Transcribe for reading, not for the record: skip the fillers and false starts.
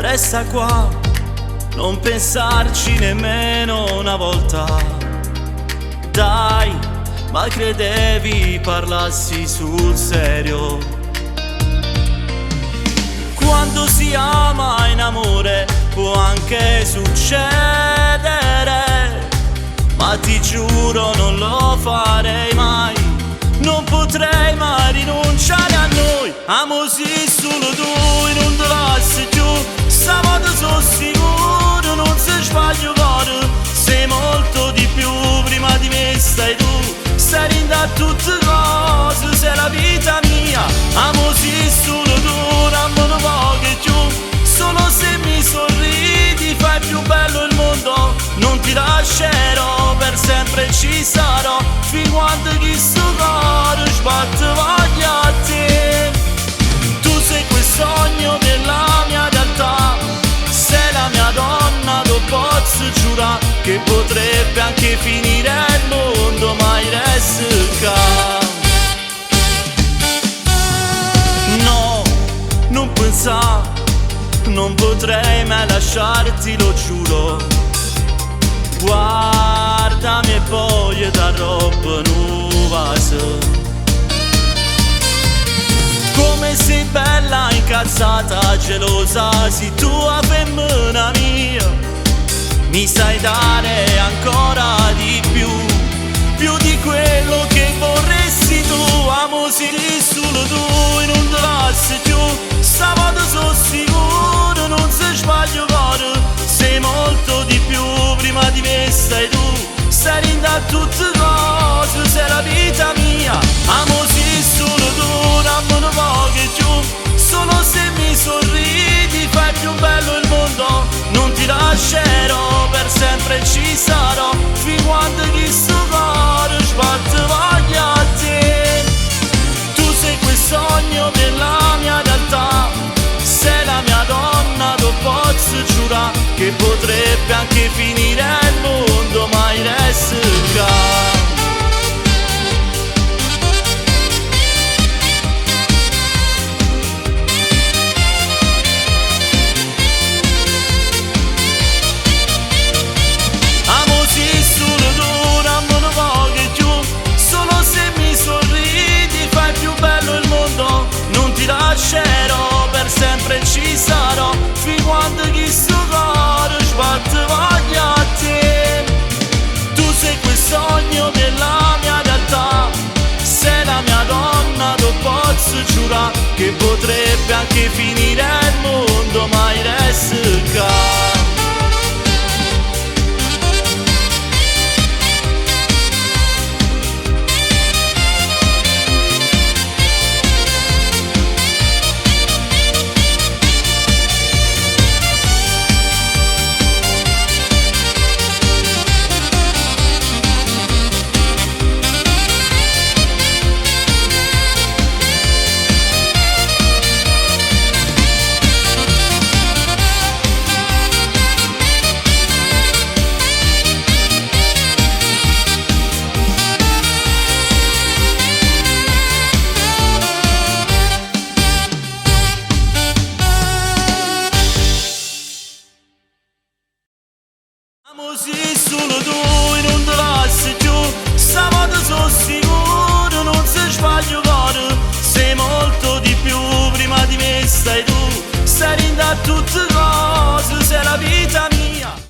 resta qua, non pensarci nemmeno una volta. Dai, ma credevi parlassi sul serio? Quando si ama in amore può anche succedere, ma ti giuro non lo farei mai, non potrei mai rinunciare a noi. Amo sì solo tu e non te lasci più, stavolta sono sicuro non si sbaglio cuore. Sei molto di più, prima di me stai tu, stai in da tutte cose, sei la vita mia. Amo sì solo tu, non me voglio più, solo se mi sorridi fai più bello il mondo. Non ti lascerò, per sempre ci sarò, fin quando questo cuore sbatte voglia a te. Tu sei quel sogno della mia realtà, sei la mia donna, lo posso giurare, che potrebbe anche finire il mondo, ma il resto qua. No, non pensare, non potrei mai lasciarti, lo giuro. Guardami e poi da roba nuova. Come sei bella, incazzata, gelosa, sei tua femmina mia. Mi sai dare ancora di più di quello che vorresti tu. Amo sei solo tu e non te lasci più, stavolta sono sicuro non si sbaglio cuore. Sei molto di più, prima di me stai tu, stai in da tutte cose, sei la vita mia. Amo sì solo tu, non me ne voglio più, solo se mi sorridi fai più bello il mondo. Non ti lascerò, per sempre ci sarò, fin quando questo cuore sbatte voglia a te. Tu sei quel sogno della mia realtà, sei la mia donna, lo posso giurare, che potrebbe anche finire il mondo, ma il resto qua. Lascerò, per sempre ci sarò, fin quando questo cuore sbatte voglia a te. Tu sei quel sogno della mia realtà, sei la mia donna, lo posso giurare, che potrebbe anche finire il mondo, ma il resto qua. Amo sì solo tu e non te lasci più, stavolta sono sicuro non si sbaglio cuore. Sei molto di più, prima di me stai tu, stai in da tutte